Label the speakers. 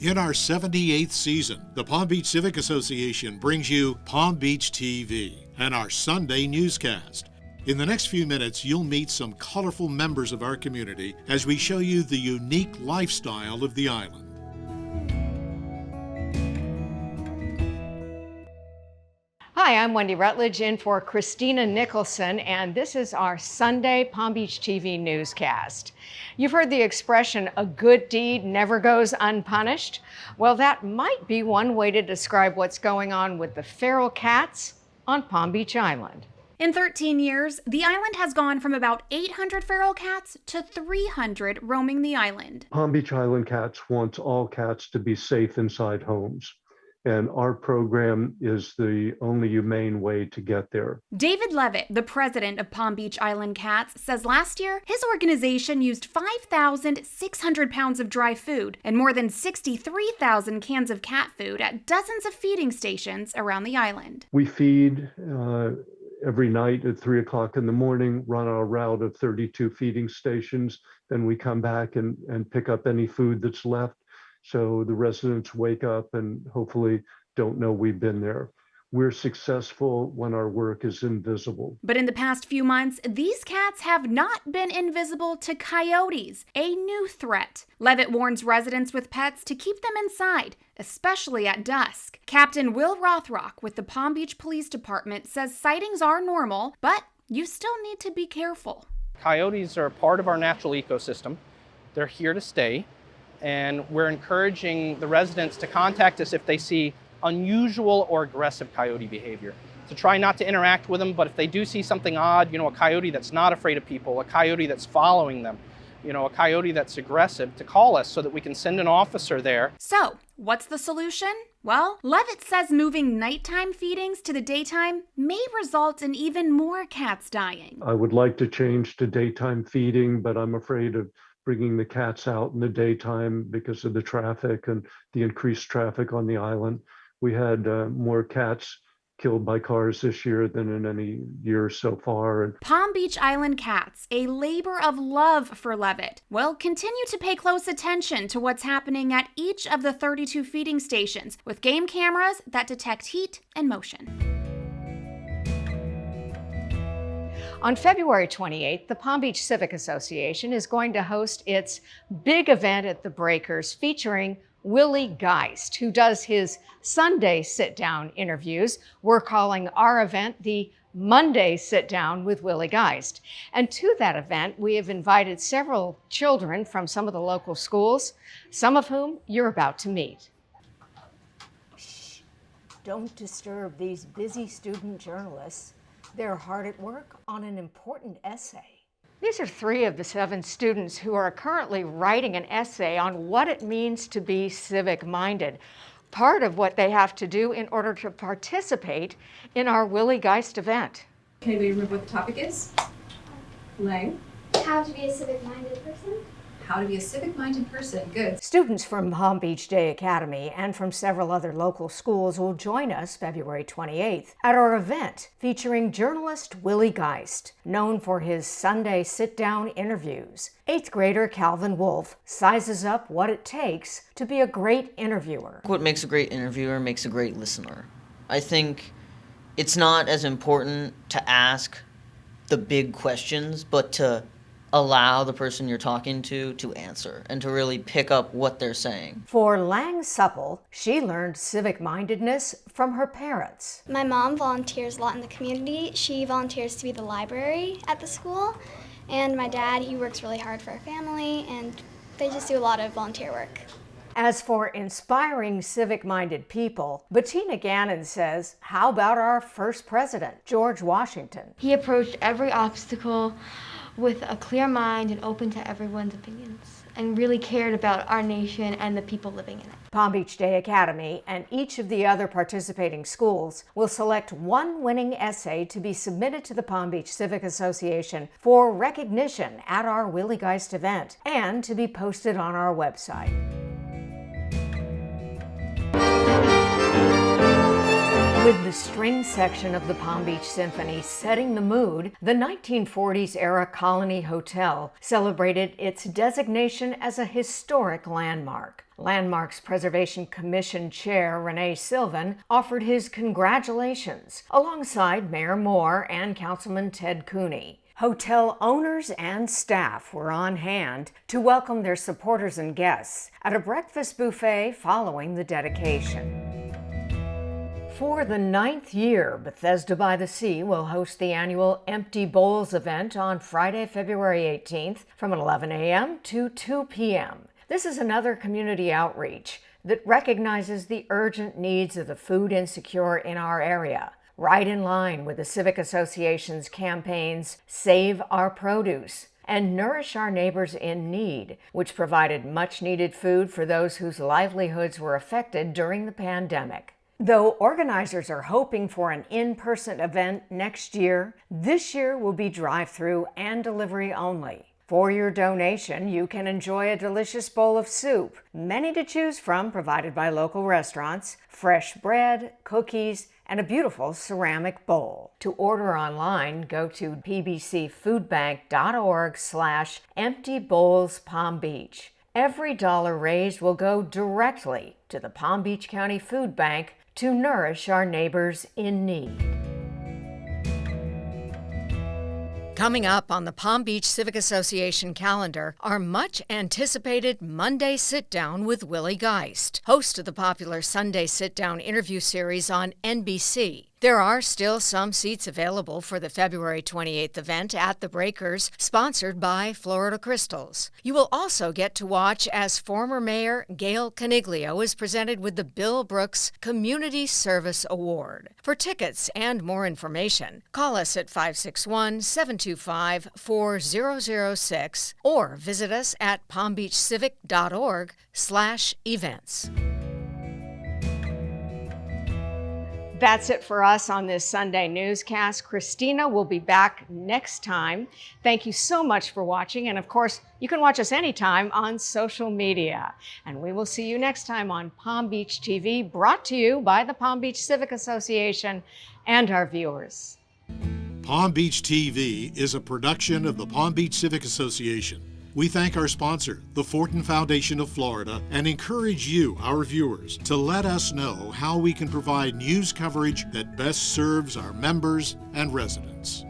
Speaker 1: In our 78th season, the Palm Beach Civic Association brings you Palm Beach TV and our Sunday newscast. In the next few minutes, you'll meet some colorful members of our community as we show you the unique lifestyle of the island.
Speaker 2: Hi, I'm Wendy Rutledge in for Christina Nicholson, and this is our Sunday Palm Beach TV newscast. You've heard the expression, a good deed never goes unpunished. Well, that might be one way to describe what's going on with the feral cats on Palm Beach Island.
Speaker 3: In 13 years, the island has gone from about 800 feral cats to 300 roaming the island.
Speaker 4: Palm Beach Island Cats wants all cats to be safe inside homes. And our program is the only humane way to get there.
Speaker 3: David Levitt, the president of Palm Beach Island Cats, says last year his organization used 5,600 pounds of dry food and more than 63,000 cans of cat food at dozens of feeding stations around the island.
Speaker 4: We feed every night at 3 o'clock in the morning, run our route of 32 feeding stations. Then we come back and pick up any food that's left. So the residents wake up and hopefully don't know we've been there. We're successful when our work is invisible.
Speaker 3: But in the past few months, these cats have not been invisible to coyotes, a new threat. Levitt warns residents with pets to keep them inside, especially at dusk. Captain Will Rothrock with the Palm Beach Police Department says sightings are normal, but you still need to be careful.
Speaker 5: Coyotes are a part of our natural ecosystem. They're here to stay. And we're encouraging the residents to contact us if they see unusual or aggressive coyote behavior. To try not to interact with them, but if they do see something odd, a coyote that's not afraid of people, a coyote that's following them, a coyote that's aggressive, to call us so that we can send an officer there.
Speaker 3: So, what's the solution? Well, Levitt says moving nighttime feedings to the daytime may result in even more cats dying.
Speaker 4: I would like to change to daytime feeding, but I'm afraid of bringing the cats out in the daytime because of the traffic and the increased traffic on the island. We had more cats killed by cars this year than in any year so far.
Speaker 3: Palm Beach Island Cats, a labor of love for Levitt, will continue to pay close attention to what's happening at each of the 32 feeding stations with game cameras that detect heat and motion.
Speaker 2: On February 28th, the Palm Beach Civic Association is going to host its big event at the Breakers featuring Willie Geist, who does his Sunday sit-down interviews. We're calling our event the Monday Sit-Down with Willie Geist. And to that event, we have invited several children from some of the local schools, some of whom you're about to meet. Shh, don't disturb these busy student journalists. They're hard at work on an important essay. These are 3 of the 7 students who are currently writing an essay on what it means to be civic-minded, part of what they have to do in order to participate in our Willie Geist event.
Speaker 6: Okay, we remember what the topic is? Lang?
Speaker 7: How to be a civic-minded person.
Speaker 6: How to be a civic-minded person. Good.
Speaker 2: Students from Palm Beach Day Academy and from several other local schools will join us February 28th at our event featuring journalist Willie Geist, known for his Sunday sit-down interviews. 8th grader Calvin Wolf sizes up what it takes to be a great interviewer.
Speaker 8: What makes a great interviewer makes a great listener. I think it's not as important to ask the big questions, but to allow the person you're talking to answer and to really pick up what they're saying.
Speaker 2: For Lang Supple, she learned civic-mindedness from her parents.
Speaker 7: My mom volunteers a lot in the community. She volunteers to be the library at the school. And my dad, he works really hard for our family, and they just do a lot of volunteer work.
Speaker 2: As for inspiring civic-minded people, Bettina Gannon says, how about our first president, George Washington?
Speaker 9: He approached every obstacle with a clear mind and open to everyone's opinions, and really cared about our nation and the people living in it.
Speaker 2: Palm Beach Day Academy and each of the other participating schools will select one winning essay to be submitted to the Palm Beach Civic Association for recognition at our Willie Geist event and to be posted on our website. With the string section of the Palm Beach Symphony setting the mood, the 1940s-era Colony Hotel celebrated its designation as a historic landmark. Landmarks Preservation Commission Chair Renee Sylvan offered his congratulations alongside Mayor Moore and Councilman Ted Cooney. Hotel owners and staff were on hand to welcome their supporters and guests at a breakfast buffet following the dedication. For the 9th year, Bethesda by the Sea will host the annual Empty Bowls event on Friday, February 18th from 11 a.m. to 2 p.m. This is another community outreach that recognizes the urgent needs of the food insecure in our area, right in line with the Civic Association's campaigns Save Our Produce and Nourish Our Neighbors in Need, which provided much-needed food for those whose livelihoods were affected during the pandemic. Though organizers are hoping for an in-person event next year, this year will be drive-through and delivery only. For your donation, you can enjoy a delicious bowl of soup, many to choose from provided by local restaurants, fresh bread, cookies, and a beautiful ceramic bowl. To order online, go to pbcfoodbank.org/emptybowlspalmbeach. Every dollar raised will go directly to the Palm Beach County Food Bank to nourish our neighbors in need. Coming up on the Palm Beach Civic Association calendar, our much anticipated Monday Sit-Down with Willie Geist, host of the popular Sunday Sit-Down interview series on NBC. There are still some seats available for the February 28th event at the Breakers, sponsored by Florida Crystals. You will also get to watch as former Mayor Gail Caniglio is presented with the Bill Brooks Community Service Award. For tickets and more information, call us at 561-725-4006 or visit us at palmbeachcivic.org/events. That's it for us on this Sunday newscast. Christina will be back next time. Thank you so much for watching. And of course, you can watch us anytime on social media. And we will see you next time on Palm Beach TV, brought to you by the Palm Beach Civic Association and our viewers.
Speaker 1: Palm Beach TV is a production of the Palm Beach Civic Association. We thank our sponsor, the Fortin Foundation of Florida, and encourage you, our viewers, to let us know how we can provide news coverage that best serves our members and residents.